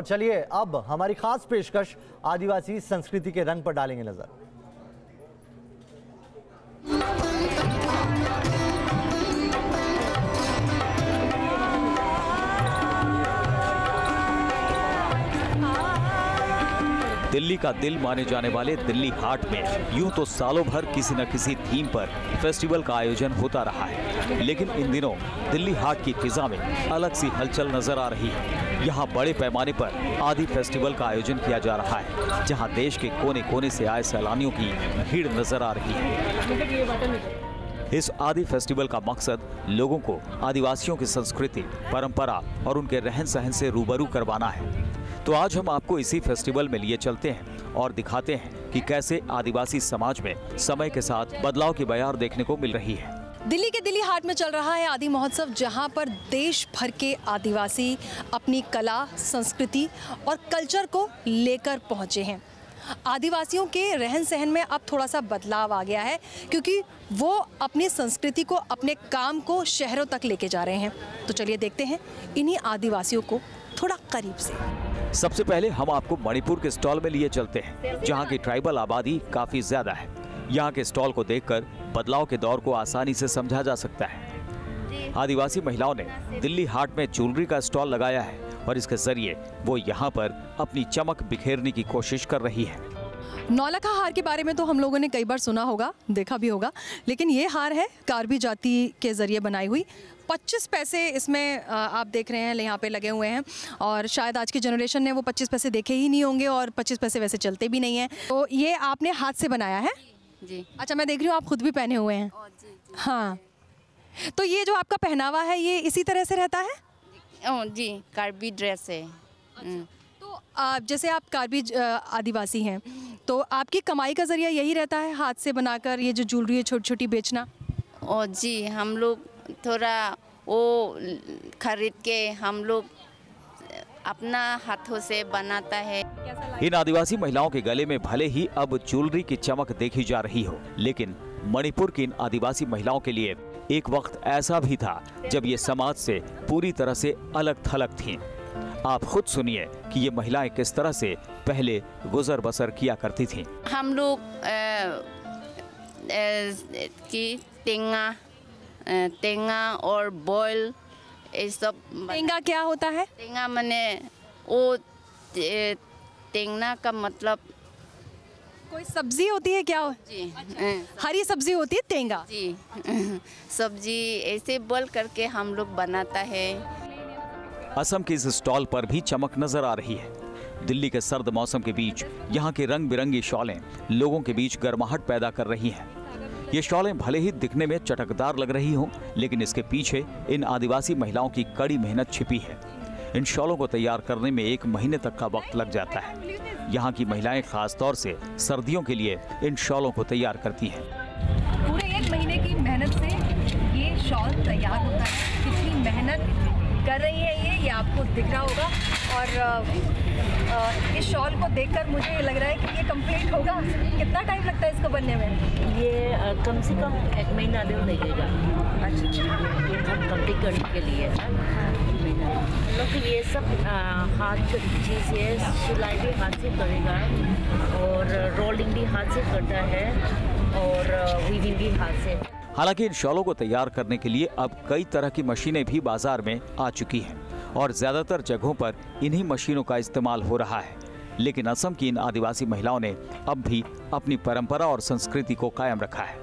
और चलिए अब हमारी खास पेशकश आदिवासी संस्कृति के रंग पर डालेंगे नजर। दिल्ली का दिल माने जाने वाले दिल्ली हाट में यूं तो सालों भर किसी न किसी थीम पर फेस्टिवल का आयोजन होता रहा है, लेकिन इन दिनों दिल्ली हाट की फिजा में अलग सी हलचल नजर आ रही है। यहाँ बड़े पैमाने पर आदि फेस्टिवल का आयोजन किया जा रहा है, जहाँ देश के कोने कोने से आए सैलानियों की भीड़ नजर आ रही है। इस आदि फेस्टिवल का मकसद लोगों को आदिवासियों की संस्कृति, परंपरा और उनके रहन सहन से रूबरू करवाना है। तो आज हम आपको इसी फेस्टिवल में लिए चलते हैं और दिखाते हैं कि कैसे आदिवासी समाज में समय के साथ बदलाव की बयार देखने को मिल रही है। दिल्ली के दिल्ली हाट में चल रहा है आदि महोत्सव, जहां पर देश भर के आदिवासी अपनी कला, संस्कृति और कल्चर को लेकर पहुंचे हैं। आदिवासियों के रहन सहन में अब थोड़ा सा बदलाव आ गया है, क्योंकि वो अपनी संस्कृति को, अपने काम को शहरों तक लेके जा रहे हैं। तो चलिए देखते हैं इन्हीं आदिवासियों को थोड़ा करीब से। सबसे पहले हम आपको मणिपुर के स्टॉल में लिए चलते हैं, जहां की ट्राइबल आबादी काफी ज्यादा है। यहां के स्टॉल को देखकर बदलाव के दौर को आसानी से समझा जा सकता है। आदिवासी महिलाओं ने दिल्ली हाट में ज्वेलरी का स्टॉल लगाया है और इसके जरिए वो यहाँ पर अपनी चमक बिखेरने की कोशिश कर रही है। नौलखा हार के बारे में तो हम लोगों ने कई बार सुना होगा, देखा भी होगा, लेकिन ये हार है कार्बी जाति के जरिए बनाई हुई। 25 पैसे इसमें आप देख रहे हैं यहाँ पे लगे हुए हैं, और शायद आज की जनरेशन ने वो 25 पैसे देखे ही नहीं होंगे, और 25 पैसे वैसे चलते भी नहीं हैं। तो ये आपने हाथ से बनाया है? जी। अच्छा, मैं देख रही हूँ आप खुद भी पहने हुए हैं। जी। हाँ, तो ये जो आपका पहनावा है ये इसी तरह से रहता है? जी, कार्बी ड्रेस है। तो जैसे आप कार्बी आदिवासी हैं, तो आपकी कमाई का जरिया यही रहता है हाथ से बनाकर ये जो ज्वेलरी है छोटी छोटी बेचना? और जी, हम लोग थोड़ा वो खरीद के हम लोग अपना हाथों से बनाता है। इन आदिवासी महिलाओं के गले में भले ही अब ज्वेलरी की चमक देखी जा रही हो, लेकिन मणिपुर की इन आदिवासी महिलाओं के लिए एक वक्त ऐसा भी था जब ये समाज से पूरी तरह से अलग थलग थीं। आप खुद सुनिए कि ये महिलाएं किस तरह से पहले गुजर बसर किया करती थीं। हम लोग की टेंगा और बॉयल ये सब। टेंगा क्या होता है? टेंगा माने वो टेंगना का मतलब कोई सब्जी होती है क्या? जी, हरी सब्जी होती है टेंगा। जी, सब्जी ऐसे बोल करके हम लोग बनाता है। असम के इस स्टॉल पर भी चमक नजर आ रही है। दिल्ली के सर्द मौसम के बीच यहाँ की रंग बिरंगी शॉलें लोगों के बीच गर्माहट पैदा कर रही हैं। ये शॉलें भले ही दिखने में चटकदार लग रही हों, लेकिन इसके पीछे इन आदिवासी महिलाओं की कड़ी मेहनत छिपी है। इन शॉलों को तैयार करने में 1 महीने तक का वक्त लग जाता है। यहाँ की महिलाएं खास तौर से सर्दियों के लिए इन शॉलों को तैयार करती हैं। पूरे 1 महीने की मेहनत से ये शॉल तैयार होता है। कितनी मेहनत कर रही है ये आपको दिख रहा होगा, और इस शॉल को देखकर मुझे लग रहा है कि ये कंप्लीट होगा। कितना टाइम लगता है इसको बनने में? ये कम से कम 1 महीना दिन लगेगा। अच्छा, ये सब कंप्लीट करने के लिए लोग ये सब हाथ की चीज़ है। सिलाई भी हाथ से करेगा, और रोलिंग भी हाथ से करता है, और वीविंग भी हाथ से। हालांकि इन शॉलों को तैयार करने के लिए अब कई तरह की मशीनें भी बाजार में आ चुकी हैं, और ज्यादातर जगहों पर इन्हीं मशीनों का इस्तेमाल हो रहा है। लेकिन असम की इन आदिवासी महिलाओं ने अब भी अपनी परंपरा और संस्कृति को कायम रखा है।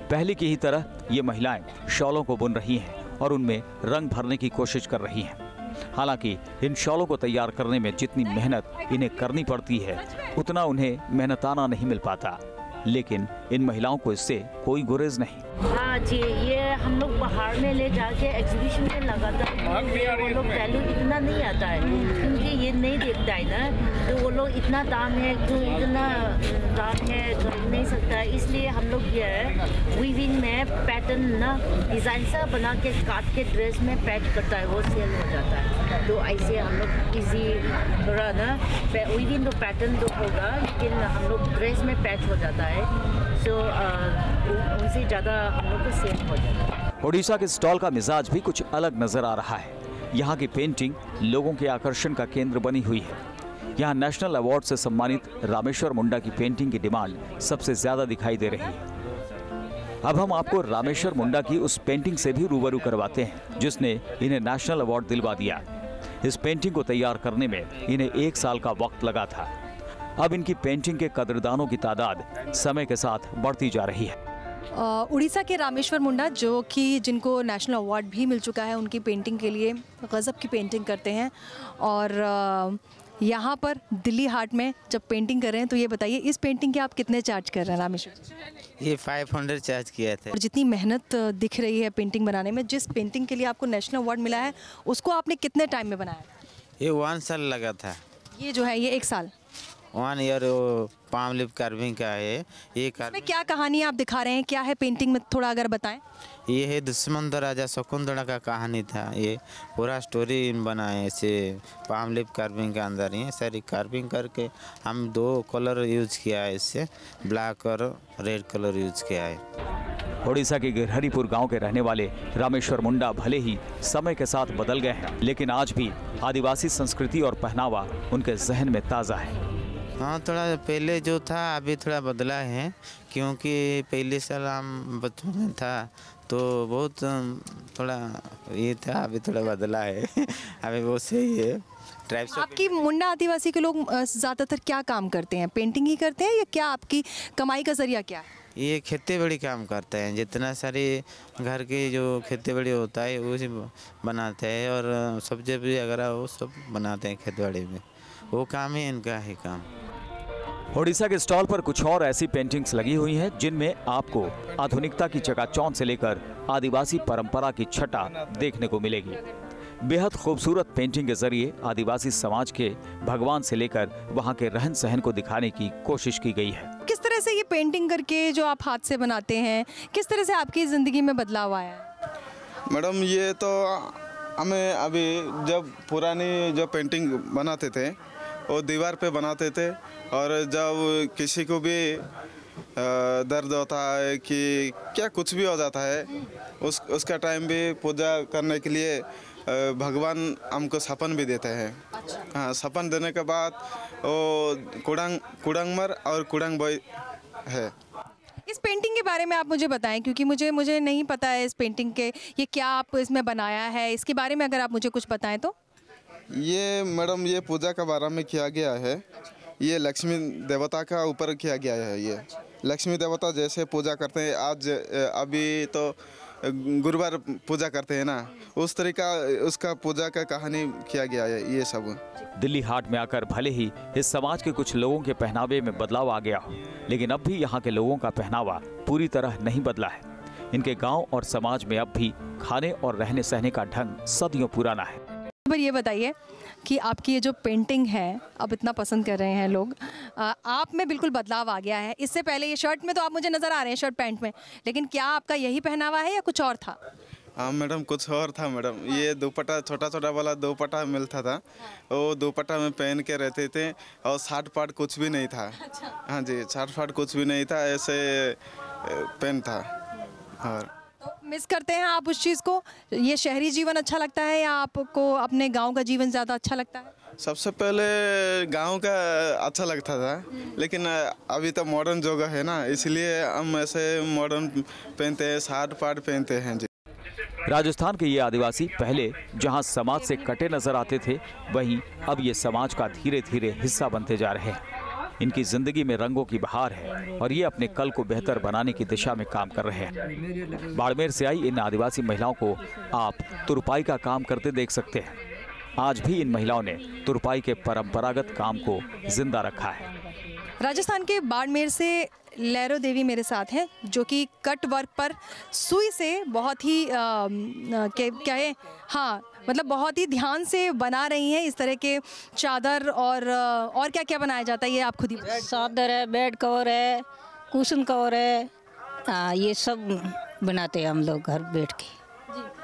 पहले की ही तरह ये महिलाएं शॉलों को बुन रही हैं और उनमें रंग भरने की कोशिश कर रही हैं। हालांकि इन शॉलों को तैयार करने में जितनी मेहनत इन्हें करनी पड़ती है, उतना उन्हें मेहनताना नहीं मिल पाता, लेकिन इन महिलाओं को इससे कोई गुरेज नहीं। हाँ जी, ये हम लोग बाहर में ले जाके एग्जीबिशन में लगाता है। वो लोग वैल्यू इतना नहीं आता है, क्योंकि ये नहीं देखता है ना, तो वो लोग इतना दाम है, तो इतना दाम है कर नहीं सकता है। इसलिए हम लोग ये वीविंग में पैटर्न ना डिज़ाइन सा बना के काट के ड्रेस में पैच करता है, वो सेल हो जाता है। तो ऐसे हम लोग इजी थोड़ा ना वीविंग तो पैटर्न तो होगा, लेकिन हम लोग ड्रेस में पैच हो जाता है। सो उनसे ज़्यादा हम लोग को सेल हो जाता है। ओडिशा के स्टॉल का मिजाज भी कुछ अलग नजर आ रहा है। यहाँ की पेंटिंग लोगों के आकर्षण का केंद्र बनी हुई है। यहाँ नेशनल अवार्ड से सम्मानित रामेश्वर मुंडा की पेंटिंग की डिमांड सबसे ज्यादा दिखाई दे रही है। अब हम आपको रामेश्वर मुंडा की उस पेंटिंग से भी रूबरू करवाते हैं जिसने इन्हें नेशनल अवार्ड दिलवा दिया। इस पेंटिंग को तैयार करने में इन्हें 1 साल का वक्त लगा था। अब इनकी पेंटिंग के कदरदानों की तादाद समय के साथ बढ़ती जा रही है। उड़ीसा के रामेश्वर मुंडा, जो कि जिनको नेशनल अवार्ड भी मिल चुका है उनकी पेंटिंग के लिए, गज़ब की पेंटिंग करते हैं। और यहाँ पर दिल्ली हाट में जब पेंटिंग कर रहे हैं तो ये बताइए, इस पेंटिंग के आप कितने चार्ज कर रहे हैं रामेश्वर? ये 500 चार्ज किया था। और जितनी मेहनत दिख रही है पेंटिंग बनाने में, जिस पेंटिंग के लिए आपको नेशनल अवार्ड मिला है उसको आपने कितने टाइम में बनाया? ये 1 साल लगा था। ये जो है ये 1 साल 1 ईयर पाम लीफ कार्विंग का है। ये इसमें क्या कहानी आप दिखा रहे हैं, क्या है पेंटिंग में, थोड़ा अगर बताएं। ये है दुश्मन द राजा शकुंतला का कहानी था। ये पूरा स्टोरी बना है इसे पाम लीफ कार्विंग के अंदर ही सारी कार्विंग करके हम 2 कलर यूज किया है, इससे ब्लैक और रेड कलर यूज किया है। ओडिशा के गिरहरीपुर गांव के रहने वाले रामेश्वर मुंडा भले ही समय के साथ बदल गए हैं, लेकिन आज भी आदिवासी संस्कृति और पहनावा उनके जहन में ताज़ा है। हाँ, थोड़ा पहले जो था अभी थोड़ा बदला है, क्योंकि पहले साल हम बचपन में था तो बहुत थोड़ा ये था, अभी थोड़ा बदला है। अभी वो सही है। ट्राइब्स आपकी मुंडा आदिवासी के लोग ज़्यादातर क्या काम करते हैं, पेंटिंग ही करते हैं या क्या आपकी कमाई का जरिया क्या है? ये खेती बाड़ी काम करते हैं। जितना सारी घर की जो खेती बाड़ी होता है उसी बनाते हैं, और सब्जी भी वगैरह वो सब बनाते हैं खेती बाड़ी में। वो काम ही इनका है काम। ओडिशा के स्टॉल पर कुछ और ऐसी पेंटिंग्स लगी हुई हैं जिनमें आपको आधुनिकता की चकाचौंध से लेकर आदिवासी परंपरा की छटा देखने को मिलेगी। बेहद खूबसूरत पेंटिंग के जरिए आदिवासी समाज के भगवान से लेकर वहां के रहन सहन को दिखाने की कोशिश की गई है। किस तरह से ये पेंटिंग करके जो आप हाथ से बनाते हैं, किस तरह से आपकी ज़िंदगी में बदलाव आया है? मैडम, ये तो हमें अभी जब पुरानी जो पेंटिंग बनाते थे वो दीवार पे बनाते थे, और जब किसी को भी दर्द होता है कि क्या कुछ भी हो जाता है उसका टाइम भी पूजा करने के लिए भगवान हमको सपन भी देते हैं। हाँ, सपन देने के बाद वो कुड़ंगमर और कुड़ंग बॉय है। इस पेंटिंग के बारे में आप मुझे बताएं, क्योंकि मुझे नहीं पता है इस पेंटिंग के, ये क्या आप इसमें बनाया है, इसके बारे में अगर आप मुझे कुछ बताएं तो। ये मैडम, ये पूजा के बारे में किया गया है। ये लक्ष्मी देवता का ऊपर किया गया है। ये लक्ष्मी देवता जैसे पूजा करते हैं, आज अभी तो गुरुवार पूजा करते हैं ना, उस तरीका उसका पूजा का कहानी किया गया है ये सब। दिल्ली हाट में आकर भले ही इस समाज के कुछ लोगों के पहनावे में बदलाव आ गया हो, लेकिन अब भी यहाँ के लोगों का पहनावा पूरी तरह नहीं बदला है। इनके गांव और समाज में अब भी खाने और रहने सहने का ढंग सदियों पुराना है। पर ये बताइए कि आपकी ये जो पेंटिंग है अब इतना पसंद कर रहे हैं लोग, आप में बिल्कुल बदलाव आ गया है। इससे पहले ये शर्ट में तो आप मुझे नज़र आ रहे हैं, शर्ट पैंट में, लेकिन क्या आपका यही पहनावा है या कुछ और था? हाँ मैडम, कुछ और था मैडम। ये दुपट्टा, छोटा छोटा वाला दुपट्टा मिलता था, वो दुपट्टा में पहन के रहते थे, और शर्ट पार्ट कुछ भी नहीं था। हाँ जी, शर्ट पार्ट कुछ भी नहीं था, ऐसे पेन था। और तो मिस करते हैं आप उस चीज़ को? ये शहरी जीवन अच्छा लगता है या आपको अपने गांव का जीवन ज़्यादा अच्छा लगता है? सबसे पहले गांव का अच्छा लगता था, लेकिन अभी तो मॉडर्न जगह है ना, इसलिए हम ऐसे मॉडर्न पहनते हैं, शर्ट पार्ट पहनते हैं जी। राजस्थान के ये आदिवासी पहले जहां समाज से कटे नजर आते थे, वहीं अब ये समाज का धीरे धीरे हिस्सा बनते जा रहे हैं। इनकी जिंदगी में रंगों की बहार है और ये अपने कल को बेहतर बनाने की दिशा में काम कर रहे हैं। बाड़मेर से आई इन आदिवासी महिलाओं को आप तुरपाई का काम करते देख सकते हैं। आज भी इन महिलाओं ने तुरपाई के परंपरागत काम को जिंदा रखा है। राजस्थान के बाड़मेर से लहरो देवी मेरे साथ हैं, जो कि कट वर्क पर सुई से बहुत ही क्या है, हाँ मतलब बहुत ही ध्यान से बना रही हैं इस तरह के चादर। और क्या क्या बनाया जाता है ये आप खुद ही बताइए। चादर है, बेड कवर है, कुशन कवर है, ये सब बनाते हैं हम लोग घर बैठ के।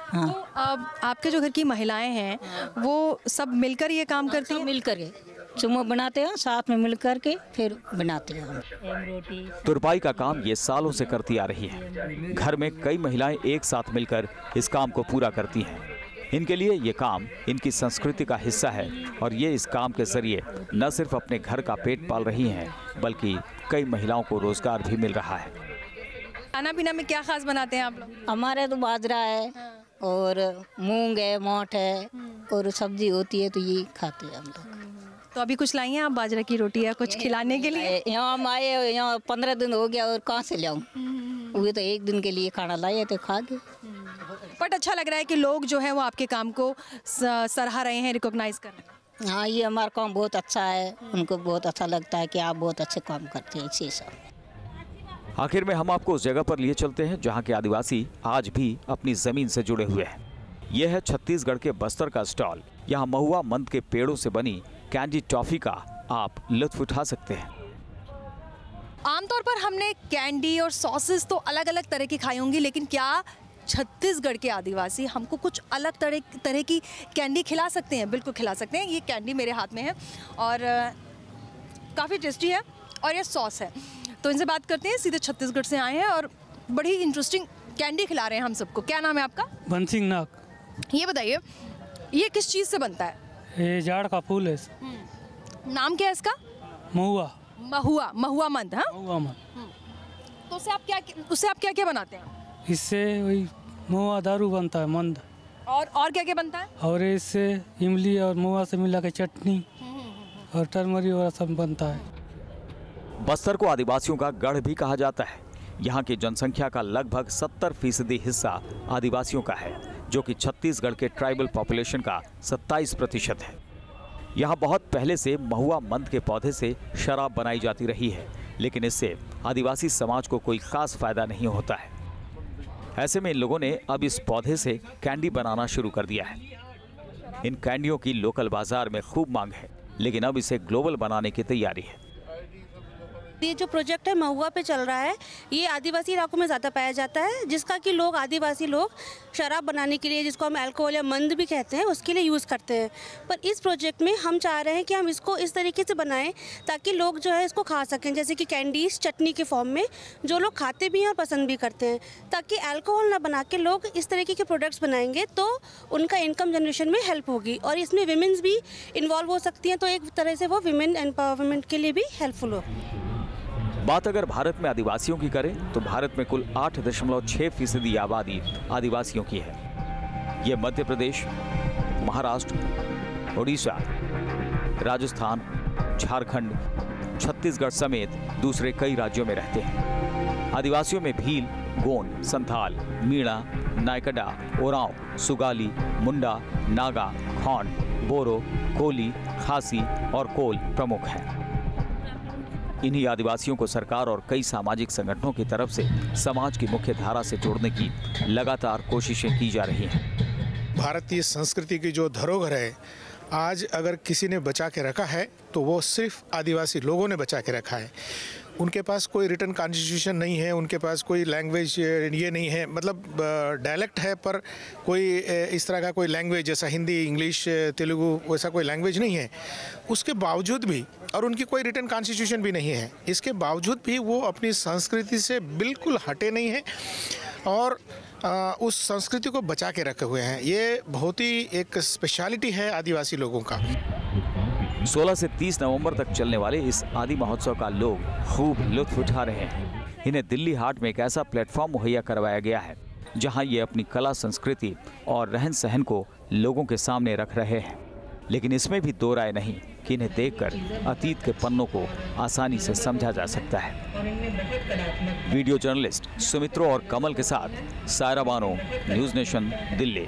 हाँ। तो आपके जो घर की महिलाएं हैं वो सब मिलकर ये काम करती हैं? मिलकर के चुम्मा बनाते हैं, साथ में मिलकर के फिर बनाते हैं हम। तुरपाई का काम ये सालों से करती आ रही है। घर में कई महिलाएं एक साथ मिलकर इस काम को पूरा करती हैं। इनके लिए ये काम इनकी संस्कृति का हिस्सा है और ये इस काम के जरिए न सिर्फ अपने घर का पेट पाल रही हैं, बल्कि कई महिलाओं को रोजगार भी मिल रहा है। खाना पीना में क्या खास बनाते हैं आप लोग? हमारे तो बाजरा है और मूंग है, मोठ है और सब्जी होती है तो ये खाते हैं हम लोग। तो अभी कुछ लाई हैं आप बाजरा की रोटी या कुछ खिलाने के लिए? यहाँ हम आए, यहाँ 15 दिन हो गया और कहाँ से लाऊं? वो तो एक दिन के लिए खाना लाए तो खा गए। बट अच्छा लग रहा है कि लोग जो है वो आपके काम को सराह रहे हैं, रिकॉग्नाइज कर रहे हैं। हाँ, ये हमारा काम बहुत अच्छा है, उनको बहुत अच्छा लगता है कि आप बहुत अच्छे काम करते हैं। इसी सब आखिर में हम आपको उस जगह पर लिए चलते हैं जहां के आदिवासी आज भी अपनी जमीन से जुड़े हुए हैं। यह है छत्तीसगढ़ के बस्तर का स्टॉल। यहाँ महुआ मंद के पेड़ों से बनी कैंडी टॉफी का आप लुत्फ उठा सकते हैं। आमतौर पर हमने कैंडी और सॉसेस तो अलग अलग तरह की खाई होंगी, लेकिन क्या छत्तीसगढ़ के आदिवासी हमको कुछ अलग तरह की कैंडी खिला सकते हैं? बिल्कुल खिला सकते हैं। ये कैंडी मेरे हाथ में है और काफ़ी टेस्टी है और ये सॉस है। तो इनसे बात करते हैं, सीधे छत्तीसगढ़ से आए हैं और बड़ी इंटरेस्टिंग कैंडी खिला रहे हैं हम सबको। क्या नाम है आपका? बंसिंग नाग। ये बताइए, ये किस चीज़ से बनता है? ये जाड़ का फूल है। नाम क्या है इसका? महुआ। महुआ मंद। हाँ, महुआ मंद। तो उससे आप क्या क्या बनाते हैं? इससे वही महुआ दारू बनता है मंद। और क्या क्या बनता है? और इससे इमली और महुआ से मिला के चटनी और टरमरी और सब बनता है। बस्तर को आदिवासियों का गढ़ भी कहा जाता है। यहाँ की जनसंख्या का लगभग 70% हिस्सा आदिवासियों का है, जो कि छत्तीसगढ़ के ट्राइबल पॉपुलेशन का 27% है। यहाँ बहुत पहले से महुआ मंद के पौधे से शराब बनाई जाती रही है, लेकिन इससे आदिवासी समाज को कोई खास फायदा नहीं होता है। ऐसे में इन लोगों ने अब इस पौधे से कैंडी बनाना शुरू कर दिया है। इन कैंडियों की लोकल बाजार में खूब मांग है, लेकिन अब इसे ग्लोबल बनाने की तैयारी है। ये जो प्रोजेक्ट है महुआ पे चल रहा है, ये आदिवासी इलाकों में ज़्यादा पाया जाता है, जिसका कि आदिवासी लोग शराब बनाने के लिए, जिसको हम अल्कोहल या मंद भी कहते हैं, उसके लिए यूज़ करते हैं। पर इस प्रोजेक्ट में हम चाह रहे हैं कि हम इसको इस तरीके से बनाएं ताकि लोग जो है इसको खा सकें, जैसे कि कैंडीज चटनी के फॉर्म में, जो लोग खाते भी हैं और पसंद भी करते हैं, ताकि अल्कोहल ना बना के लोग इस तरीके के प्रोडक्ट्स बनाएंगे तो उनका इनकम जनरेशन में हेल्प होगी और इसमें विमेंस भी इन्वॉल्व हो सकती हैं, तो एक तरह से वो विमेन एम्पावरमेंट के लिए भी हेल्पफुल हो। बात अगर भारत में आदिवासियों की करें तो भारत में कुल 8.6% आबादी आदिवासियों की है। ये मध्य प्रदेश, महाराष्ट्र, उड़ीसा, राजस्थान, झारखंड, छत्तीसगढ़ समेत दूसरे कई राज्यों में रहते हैं। आदिवासियों में भील, गोंड, संथाल, मीणा, नायकड़ा, ओरांव, सुगाली, मुंडा, नागा, खोंड, बोरो, कोली, खासी और कोल प्रमुख हैं। इन्हीं आदिवासियों को सरकार और कई सामाजिक संगठनों की तरफ से समाज की मुख्य धारा से जोड़ने की लगातार कोशिशें की जा रही हैं। भारतीय संस्कृति की जो धरोहर है, आज अगर किसी ने बचा के रखा है तो वो सिर्फ आदिवासी लोगों ने बचा के रखा है। उनके पास कोई रिटन कॉन्स्टिट्यूशन नहीं है, उनके पास कोई लैंग्वेज ये नहीं है, मतलब डायलेक्ट है पर कोई इस तरह का कोई लैंग्वेज जैसा हिंदी, इंग्लिश, तेलुगु वैसा कोई लैंग्वेज नहीं है। उसके बावजूद भी, और उनकी कोई रिटन कॉन्स्टिट्यूशन भी नहीं है, इसके बावजूद भी वो अपनी संस्कृति से बिल्कुल हटे नहीं है और उस संस्कृति को बचा के रखे हुए हैं। ये बहुत ही एक स्पेशलिटी है आदिवासी लोगों का। 16 से 30 नवंबर तक चलने वाले इस आदि महोत्सव का लोग खूब लुत्फ उठा रहे हैं। इन्हें दिल्ली हाट में एक ऐसा प्लेटफॉर्म मुहैया करवाया गया है जहां ये अपनी कला, संस्कृति और रहन सहन को लोगों के सामने रख रहे हैं। लेकिन इसमें भी दो राय नहीं कि इन्हें देखकर अतीत के पन्नों को आसानी से समझा जा सकता है। वीडियो जर्नलिस्ट सुमित्रो और कमल के साथ सायरा बानो, न्यूज़ नेशन, दिल्ली।